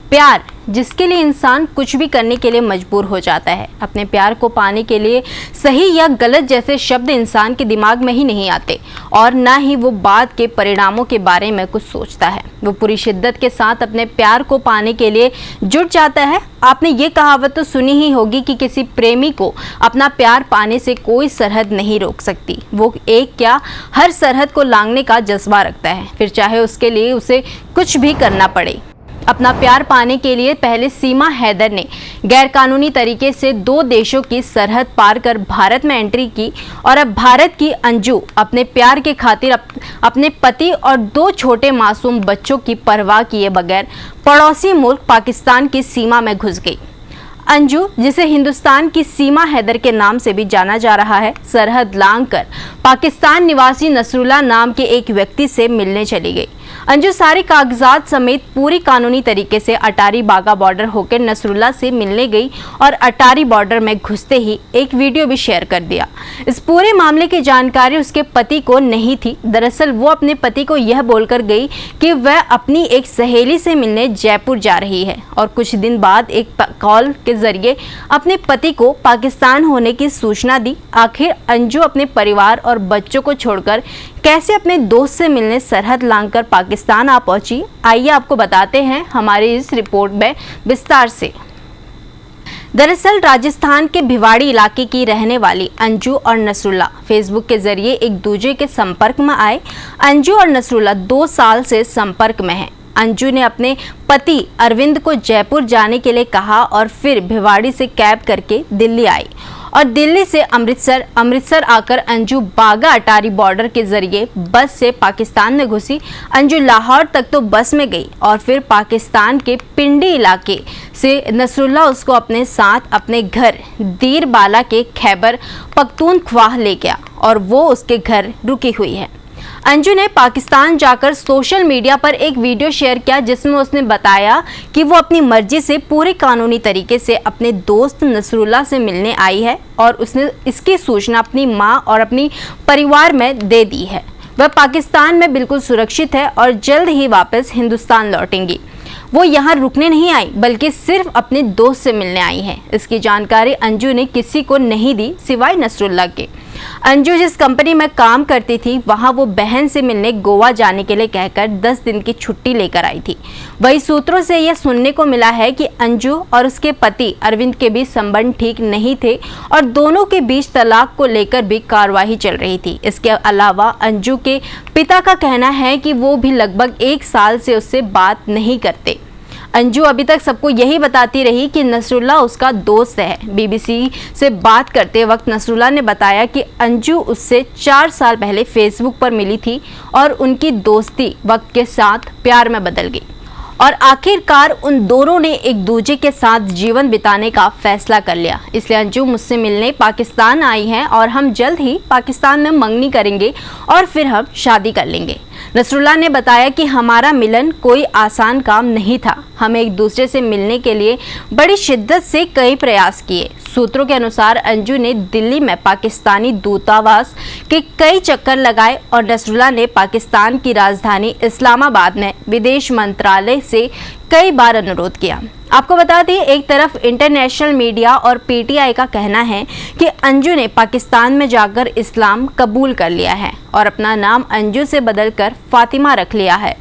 प्यार जिसके लिए इंसान कुछ भी करने के लिए मजबूर हो जाता है। अपने प्यार को पाने के लिए सही या गलत जैसे शब्द इंसान के दिमाग में ही नहीं आते और ना ही वो बाद के परिणामों के बारे में कुछ सोचता है। वो पूरी शिद्दत के साथ अपने प्यार को पाने के लिए जुट जाता है। आपने ये कहावत तो सुनी ही होगी कि किसी प्रेमी को अपना प्यार पाने से कोई सरहद नहीं रोक सकती। वो एक क्या हर सरहद को लांघने का जज्बा रखता है, फिर चाहे उसके लिए उसे कुछ भी करना पड़े। अपना प्यार पाने के लिए पहले सीमा हैदर ने गैरकानूनी तरीके से 2 देशों की सरहद पार कर भारत में एंट्री की और अब भारत की अंजू अपने प्यार के खातिर अपने पति और 2 छोटे मासूम बच्चों की परवाह किए बगैर पड़ोसी मुल्क पाकिस्तान की सीमा में घुस गई। अंजू, जिसे हिंदुस्तान की सीमा हैदर के नाम से भी जाना जा रहा है, सरहद लांघकर पाकिस्तान निवासी नसरुल्लाह नाम के एक व्यक्ति से मिलने चली गई। अंजू सारे कागजात समेत पूरी कानूनी तरीके से अटारी बागा बॉर्डर होकर नसरुल्लाह से मिलने गई और अटारी बॉर्डर में घुसते ही एक वीडियो भी शेयर कर दिया। इस पूरे मामले की जानकारी उसके पति को नहीं थी। दरअसल वो अपने पति को यह बोलकर गई कि वह अपनी एक सहेली से मिलने जयपुर जा रही है और कुछ दिन बाद एक कॉल के जरिए अपने पति को पाकिस्तान होने की सूचना दी। आखिर अंजू अपने परिवार और बच्चों को छोड़कर कैसे अपने दोस्त से मिलने सरहद लांघकर पाकिस्तान आ पहुंची, आइए आपको बताते हैं हमारी इस रिपोर्ट में विस्तार से। दरअसल राजस्थान के भिवाड़ी इलाके की रहने वाली अंजू और नसरुल्लाह फेसबुक के जरिए एक दूसरे के संपर्क में आए। अंजू और नसरुल्लाह 2 साल से संपर्क में हैं। अंजू ने अपने पति अरविंद को जयपुर जाने के लिए कहा और फिर भिवाड़ी से कैब करके दिल्ली आई और दिल्ली से अमृतसर आकर अंजू बागा अटारी बॉर्डर के जरिए बस से पाकिस्तान में घुसी। अंजू लाहौर तक तो बस में गई और फिर पाकिस्तान के पिंडी इलाके से नसरुल्लाह उसको अपने साथ अपने घर दीरबाला के खैबर पख्तूनख्वा ले गया और वो उसके घर रुकी हुई है। अंजू ने पाकिस्तान जाकर सोशल मीडिया पर एक वीडियो शेयर किया जिसमें उसने बताया कि वो अपनी मर्जी से पूरे कानूनी तरीके से अपने दोस्त नसरुल्लाह से मिलने आई है और उसने इसकी सूचना अपनी मां और अपनी परिवार में दे दी है। वह पाकिस्तान में बिल्कुल सुरक्षित है और जल्द ही वापस हिंदुस्तान लौटेंगी। वो यहाँ रुकने नहीं आई बल्कि सिर्फ अपने दोस्त से मिलने आई है। इसकी जानकारी अंजू ने किसी को नहीं दी सिवाय नसरुल्लाह के। अंजू जिस कंपनी में काम करती थी वहां वो बहन से मिलने गोवा जाने के लिए कहकर 10 दिन की छुट्टी लेकर आई थी। वही सूत्रों से यह सुनने को मिला है कि अंजू और उसके पति अरविंद के बीच संबंध ठीक नहीं थे और दोनों के बीच तलाक को लेकर भी कार्रवाई चल रही थी। इसके अलावा अंजू के पिता का कहना है कि वो भी लगभग 1 साल से उससे बात नहीं करते। अंजू अभी तक सबको यही बताती रही कि नसरुल्लाह उसका दोस्त है। बीबीसी से बात करते वक्त नसरुल्लाह ने बताया कि अंजू उससे 4 साल पहले फेसबुक पर मिली थी और उनकी दोस्ती वक्त के साथ प्यार में बदल गई और आखिरकार उन दोनों ने एक दूसरे के साथ जीवन बिताने का फैसला कर लिया। इसलिए अंजू मुझसे मिलने पाकिस्तान आई हैं और हम जल्द ही पाकिस्तान में मंगनी करेंगे और फिर हम शादी कर लेंगे। नसरुल्लाह ने बताया कि हमारा मिलन कोई आसान काम नहीं था। हम एक दूसरे से मिलने के लिए बड़ी शिद्दत से कई प्रयास किए। सूत्रों के अनुसार अंजू ने दिल्ली में पाकिस्तानी दूतावास के कई चक्कर लगाए और नसरुल्लाह ने पाकिस्तान की राजधानी इस्लामाबाद में विदेश मंत्रालय से कई बार अनुरोध किया। आपको बता दें, एक तरफ इंटरनेशनल मीडिया और पीटीआई का कहना है कि अंजू ने पाकिस्तान में जाकर इस्लाम कबूल कर लिया है और अपना नाम अंजू से बदलकर फातिमा रख लिया है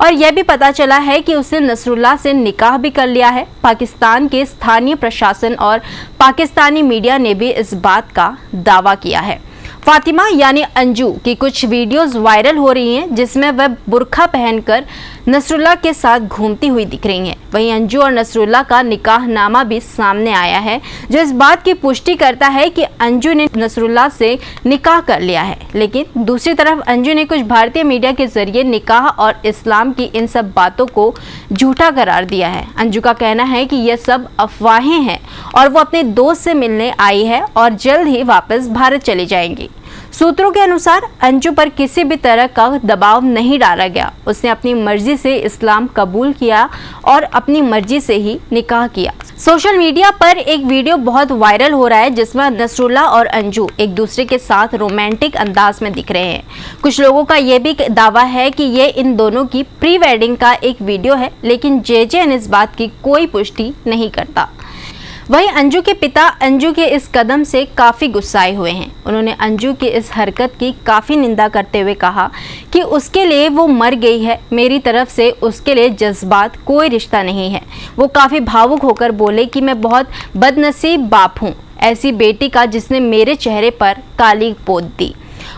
और यह भी पता चला है कि उसने नसरुल्लाह से निकाह भी कर लिया है। पाकिस्तान के स्थानीय प्रशासन और पाकिस्तानी मीडिया ने भी इस बात का दावा किया है। फातिमा यानी अंजू की कुछ वीडियोस वायरल हो रही हैं जिसमें वह बुर्का पहनकर नसरुल्लाह के साथ घूमती हुई दिख रही हैं। वहीं अंजू और नसरुल्लाह का निकाहनामा भी सामने आया है जो इस बात की पुष्टि करता है कि अंजू ने नसरुल्लाह से निकाह कर लिया है। लेकिन दूसरी तरफ अंजू ने कुछ भारतीय मीडिया के जरिए निकाह और इस्लाम की इन सब बातों को झूठा करार दिया है। अंजू का कहना है कि यह सब अफवाहें हैं और वो अपने दोस्त से मिलने आई है और जल्द ही वापस भारत चली जाएंगी। सूत्रों के अनुसार अंजू पर किसी भी तरह का दबाव नहीं डाला गया। उसने अपनी मर्जी से इस्लाम कबूल किया और अपनी मर्जी से ही निकाह किया। सोशल मीडिया पर एक वीडियो बहुत वायरल हो रहा है जिसमें नसरुल्ला और अंजू एक दूसरे के साथ रोमांटिक अंदाज में दिख रहे हैं। कुछ लोगों का यह भी दावा है कि ये इन दोनों की प्री वेडिंग का एक वीडियो है, लेकिन जेजेएन इस बात की कोई पुष्टि नहीं करता। वहीं अंजू के पिता अंजू के इस कदम से काफ़ी गुस्साए हुए हैं। उन्होंने अंजू की इस हरकत की काफ़ी निंदा करते हुए कहा कि उसके लिए वो मर गई है, मेरी तरफ से उसके लिए जज्बात कोई रिश्ता नहीं है। वो काफ़ी भावुक होकर बोले कि मैं बहुत बदनसीब बाप हूँ, ऐसी बेटी का जिसने मेरे चेहरे पर काली पोत दी।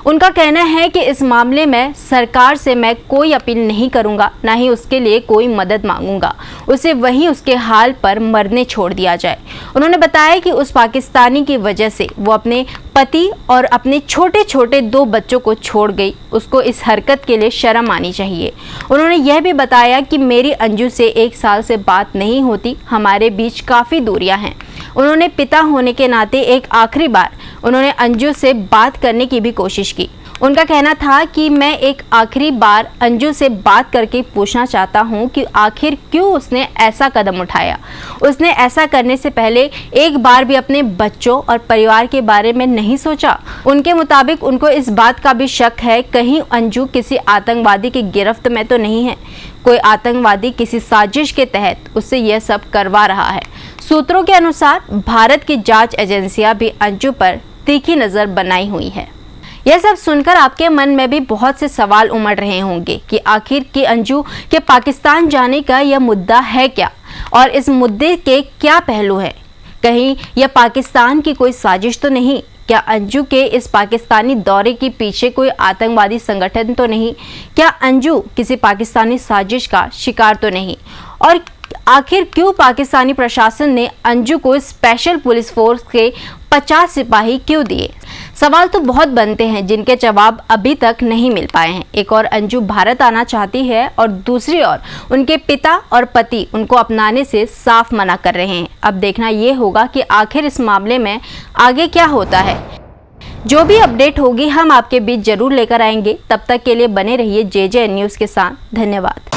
उनका कहना है कि इस मामले में सरकार से मैं कोई अपील नहीं करूंगा, ना ही उसके लिए कोई मदद मांगूंगा। उसे वहीं उसके हाल पर मरने छोड़ दिया जाए। उन्होंने बताया कि उस पाकिस्तानी की वजह से वो अपने पति और अपने छोटे छोटे 2 बच्चों को छोड़ गई। उसको इस हरकत के लिए शर्म आनी चाहिए। उन्होंने यह भी बताया कि मेरी अंजू से 1 साल से बात नहीं होती, हमारे बीच काफ़ी दूरियां हैं। उन्होंने पिता होने के नाते एक आखिरी बार उन्होंने अंजू से बात करने की भी कोशिश की। उनका कहना था कि मैं एक आखिरी बार अंजू से बात करके पूछना चाहता हूं कि आखिर क्यों उसने ऐसा कदम उठाया। उसने ऐसा करने से पहले एक बार भी अपने बच्चों और परिवार के बारे में नहीं सोचा। उनके मुताबिक उनको इस बात का भी शक है कहीं अंजू किसी आतंकवादी की गिरफ्त में तो नहीं है। कोई आतंकवादी किसी साजिश के तहत उससे यह सब करवा रहा है। सूत्रों के अनुसार भारत की जांच एजेंसियां भी अंजू पर तीखी नजर बनाई हुई है। यह सब सुनकर आपके मन में भी बहुत से सवाल उमड़ रहे होंगे कि आखिर की अंजू के पाकिस्तान जाने का यह मुद्दा है क्या, और इस मुद्दे के क्या पहलू हैं। कहीं यह पाकिस्तान की कोई साजिश तो नहीं? क्या अंजू के इस पाकिस्तानी दौरे के पीछे कोई आतंकवादी संगठन तो नहीं? क्या अंजू किसी पाकिस्तानी साजिश का शिकार तो नहीं? और आखिर क्यों पाकिस्तानी प्रशासन ने अंजू को स्पेशल पुलिस फोर्स के 50 सिपाही क्यों दिए? सवाल तो बहुत बनते हैं जिनके जवाब अभी तक नहीं मिल पाए हैं। एक और अंजू भारत आना चाहती है और दूसरी ओर उनके पिता और पति उनको अपनाने से साफ मना कर रहे हैं। अब देखना ये होगा कि आखिर इस मामले में आगे क्या होता है। जो भी अपडेट होगी हम आपके बीच जरूर लेकर आएंगे। तब तक के लिए बने रहिए जेजेएन न्यूज़ के साथ। धन्यवाद।